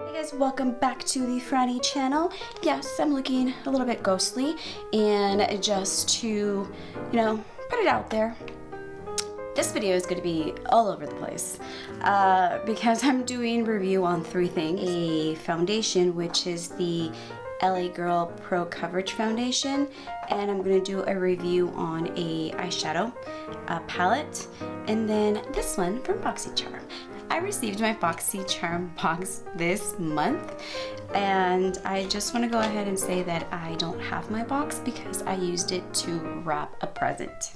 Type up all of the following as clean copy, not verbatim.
Hey guys, welcome back to the Franny channel. Yes, I'm looking a little bit ghostly, and just to, put it out there, this video is going to be all over the place because I'm doing review on three things. A foundation, which is the LA Girl Pro Coverage Foundation, and I'm going to do a review on a eyeshadow palette, and then this one from BOXYCHARM. I received my BOXYCHARM box this month, and I just want to go ahead and say that I don't have my box because I used it to wrap a present.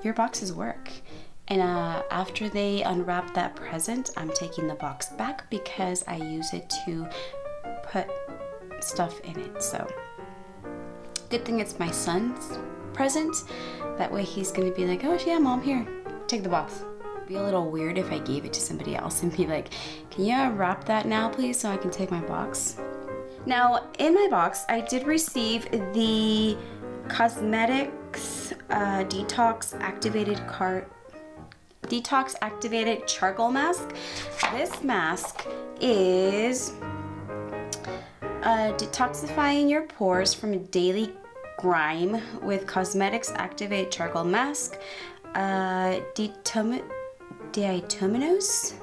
Your boxes work. And after they unwrap that present, I'm taking the box back because I use it to put stuff in it. So good thing it's my son's present. That way he's gonna be like, oh yeah, mom, here, take the box. It'd be a little weird if I gave it to somebody else and be like, can you unwrap that now please so I can take my box? Now in my box I did receive the Cosmedix Detox Activated Charcoal Mask. This mask is detoxifying your pores from daily grime with Cosmedix Activated Charcoal Mask. Diatominous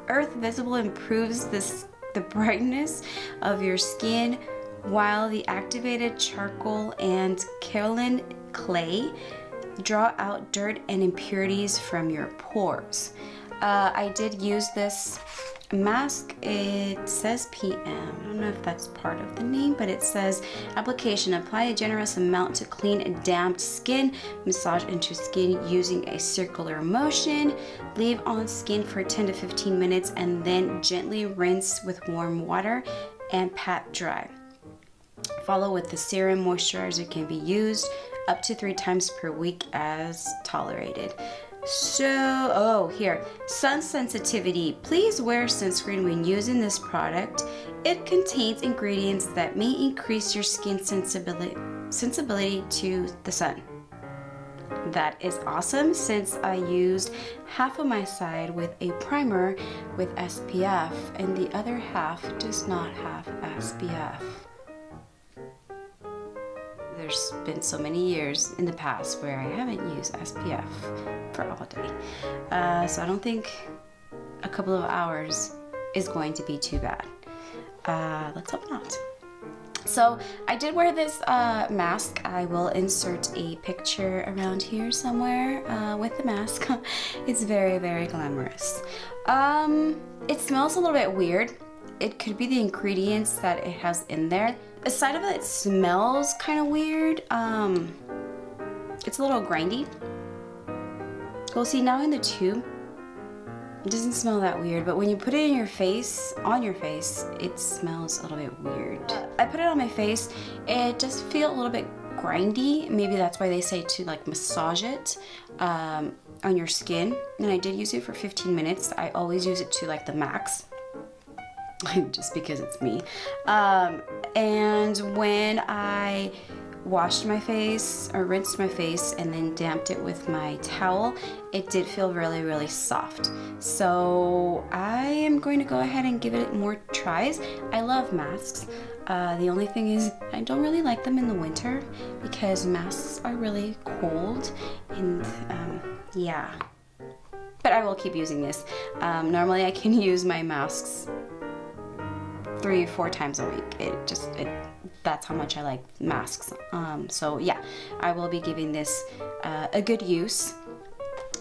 Earth Visible improves the brightness of your skin, while the activated charcoal and kaolin clay draw out dirt and impurities from your pores. I did use this mask. It says PM. I don't know if that's part of the name, but it says application. Apply a generous amount to clean damped skin. Massage into skin using a circular motion. Leave on skin for 10 to 15 minutes and then gently rinse with warm water and pat dry. Follow with the serum. Moisturizer can be used up to 3 times per week as tolerated. So, here, sun sensitivity. Please wear sunscreen when using this product. It contains ingredients that may increase your skin sensibility to the sun. That is awesome, since I used half of my side with a primer with SPF and the other half does not have SPF. There's been so many years in the past where I haven't used SPF for all day. So I don't think a couple of hours is going to be too bad. Let's hope not. So I did wear this mask. I will insert a picture around here somewhere with the mask. It's very, very glamorous. It smells a little bit weird. It could be the ingredients that it has in there. Aside of it, it smells kind of weird. It's a little grindy. Well, see, now in the tube, it doesn't smell that weird, but when you put it in your face, it smells a little bit weird. I put it on my face. It does feel a little bit grindy. Maybe that's why they say to like massage it on your skin. And I did use it for 15 minutes. I always use it to like the max. Just because it's me. And when I washed my face or rinsed my face and then damped it with my towel, it did feel really, really soft. So I am going to go ahead and give it more tries. I love masks. The only thing is I don't really like them in the winter because masks are really cold, and yeah. But I will keep using this. Normally I can use my masks 3 or 4 times a week. That's how much I like masks. So yeah, I will be giving this a good use.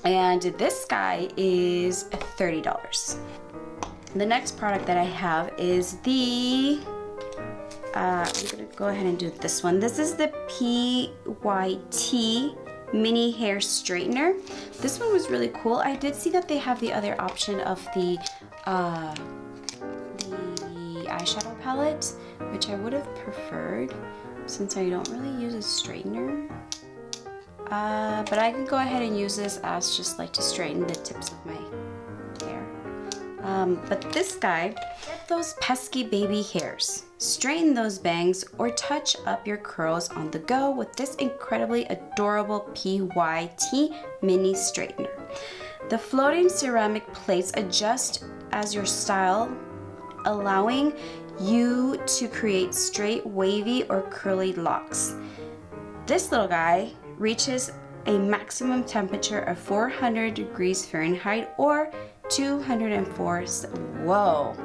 And this guy is $30. The next product that I have is the I'm gonna go ahead and do this one. This is the PYT Mini Hair Straightener. This one was really cool. I did see that they have the other option of the eyeshadow palette, which I would have preferred since I don't really use a straightener. But I can go ahead and use this as just like to straighten the tips of my hair. But this guy, get those pesky baby hairs, straighten those bangs, or touch up your curls on the go with this incredibly adorable PYT Mini Straightener. The floating ceramic plates adjust as your style allowing you to create straight, wavy, or curly locks. This little guy reaches a maximum temperature of 400 degrees Fahrenheit or 204. Whoa.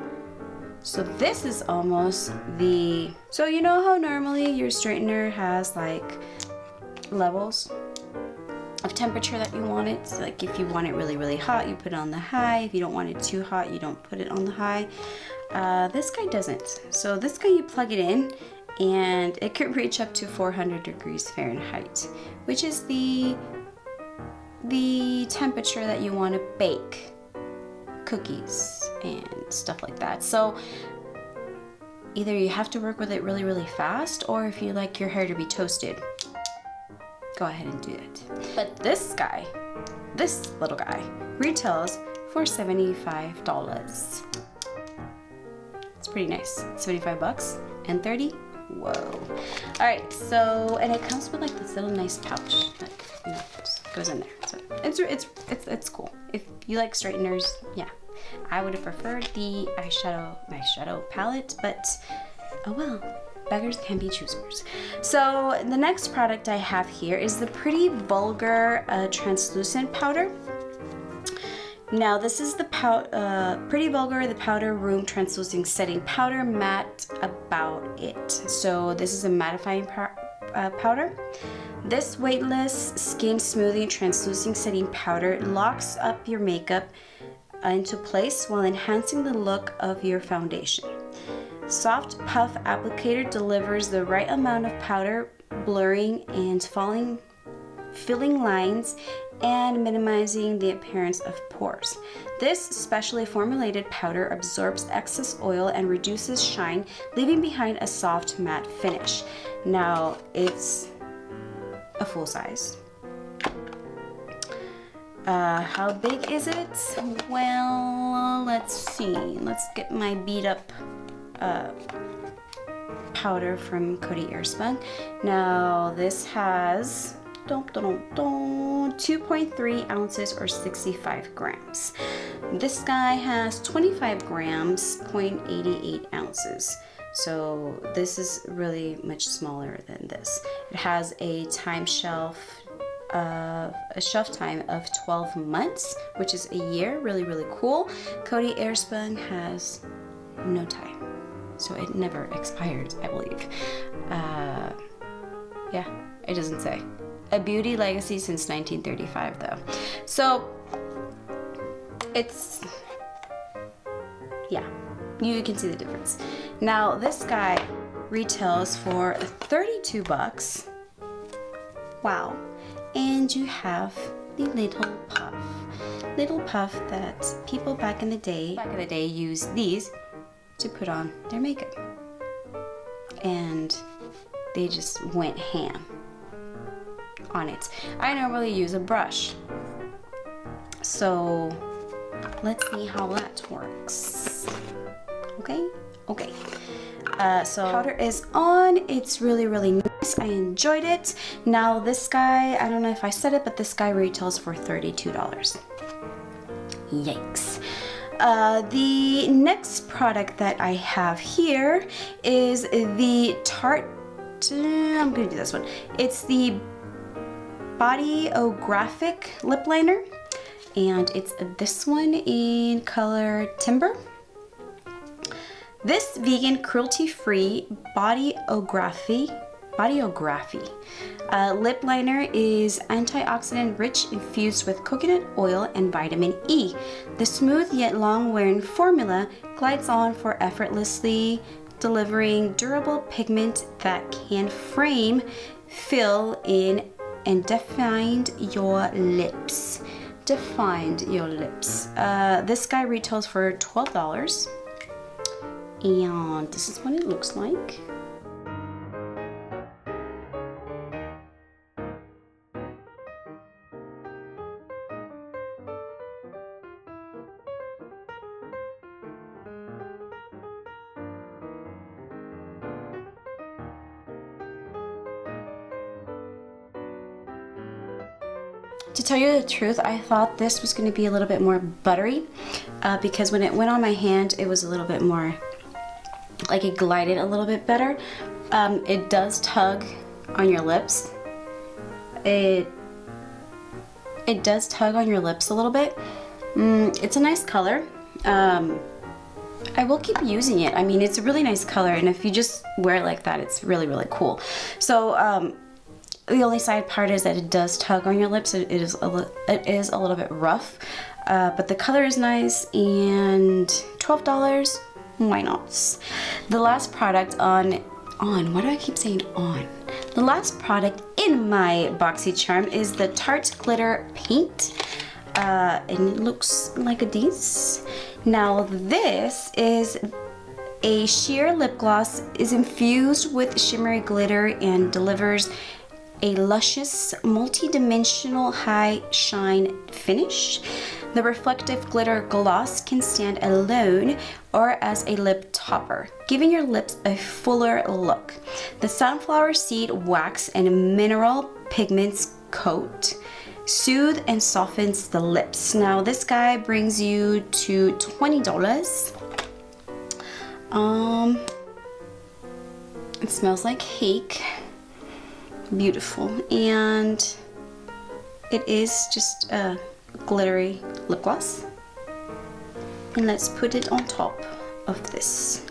So this is almost the, so you know how normally your straightener has like levels of temperature that you want it? So like if you want it really, really hot, you put it on the high. If you don't want it too hot, you don't put it on the high. This guy doesn't. So this guy, you plug it in and it could reach up to 400 degrees Fahrenheit, which is the temperature that you want to bake cookies and stuff like that. So either you have to work with it really, really fast, or if you like your hair to be toasted, go ahead and do it. But this guy, this little guy, retails for $75. It's pretty nice. 75 bucks and 30. Whoa. All right, so, and it comes with like this little nice pouch that, you know, just goes in there. So it's cool. If you like straighteners, yeah. I would have preferred the eyeshadow palette, but oh well, beggars can be choosers. So the next product I have here is the Pretty Vulgar translucent powder. Now this is the Pretty Vulgar, the Powder Room Translucent Setting Powder Matte About It. So this is a mattifying powder. This weightless, skin smoothing, translucent setting powder locks up your makeup into place while enhancing the look of your foundation. Soft puff applicator delivers the right amount of powder, blurring and filling lines and minimizing the appearance of pores. This specially formulated powder absorbs excess oil and reduces shine, leaving behind a soft matte finish. Now it's a full size. How big is it? Well, let's see. Let's get my beat up powder from Coty Airspun. Now this has 2.3 ounces or 65 grams. This guy has 25 grams, 0.88 ounces. So this is really much smaller than this. It has a shelf time of 12 months, which is a year. Really, really cool. Coty Airspun has no time, so it never expires, I believe. Yeah, it doesn't say. A beauty legacy since 1935 though. So it's, yeah, you can see the difference. Now this guy retails for 32 bucks. Wow. And you have the little puff that people back in the day used these to put on their makeup, and they just went ham on it. I normally use a brush, so let's see how that works. Okay. So powder is on. It's really, really nice. I enjoyed it. Now this guy, I don't know if I said it, but this guy retails for $32. Yikes. The next product that I have here is the Tarte, I'm gonna do this one. It's the Bodyography Lip Liner, and it's this one in color Timber. This vegan, cruelty-free Bodyography lip liner is antioxidant rich, infused with coconut oil and vitamin E. The smooth yet long-wearing formula glides on for effortlessly delivering durable pigment that can frame, fill in, and define your lips. This guy retails for $12. And this is what it looks like. To tell you the truth, I thought this was going to be a little bit more buttery because when it went on my hand, it was a little bit more like it glided a little bit better. It does tug on your lips. It does tug on your lips a little bit. It's a nice color. I will keep using it. I mean, it's a really nice color, and if you just wear it like that, it's really, really cool. So the only side part is that it does tug on your lips. It is a little bit rough, but the color is nice, and $12, why not? The last product why do I keep saying on? The last product in my BOXYCHARM is the Tarte Glitter Paint. And it looks like a this. Now this is a sheer lip gloss, is infused with shimmery glitter and delivers a luscious multi-dimensional high shine finish. The reflective glitter gloss can stand alone or as a lip topper, giving your lips a fuller look. The sunflower seed wax and mineral pigments coat soothe and softens the lips. Now this guy brings you to $20. It smells like cake. Beautiful. And it is just a glittery lip gloss. And let's put it on top of this.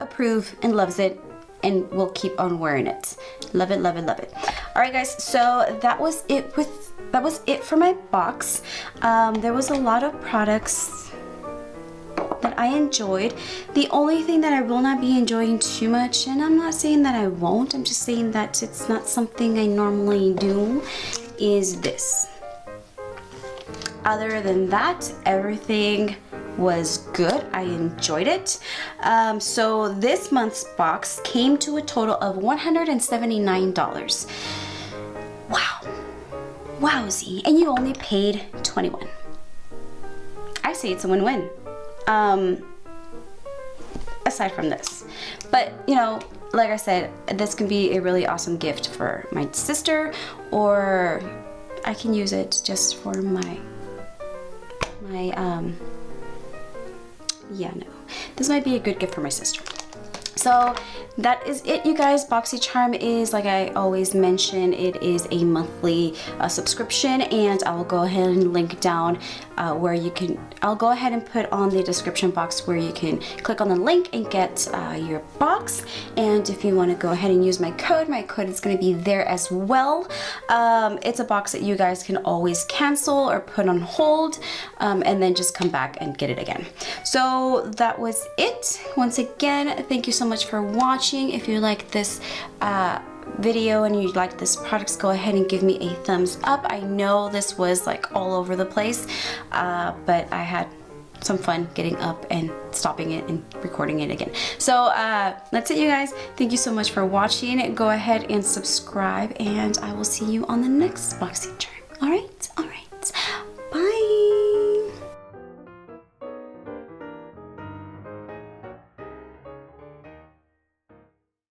Approve and loves it, and will keep on wearing it. Love it, love it, love it. All right, guys, so that was it for my box. There was a lot of products that I enjoyed. The only thing that I will not be enjoying too much, and I'm not saying that I won't, I'm just saying that it's not something I normally do, is this. Other than that, everything was good. I enjoyed it. So this month's box came to a total of $179. Wow. Wowzy. And you only paid $21. I say it's a win-win. Aside from this. But, you know, like I said, this can be a really awesome gift for my sister, or I can use it just for this might be a good gift for my sister. So that is it, you guys. BOXYCHARM is, like I always mention, it is a monthly subscription, and I will go ahead and link down where you can, I'll go ahead and put on the description box where you can click on the link and get your box. And if you want to go ahead and use my code is going to be there as well. It's a box that you guys can always cancel or put on hold, and then just come back and get it again. So that was it. Once again, thank you so much for watching. If you like this video and you like this products, go ahead and give me a thumbs up. I know this was like all over the place, but I had some fun getting up and stopping it and recording it again. So that's it, you guys. Thank you so much for watching. Go ahead and subscribe, and I will see you on the next BOXYCHARM. All right.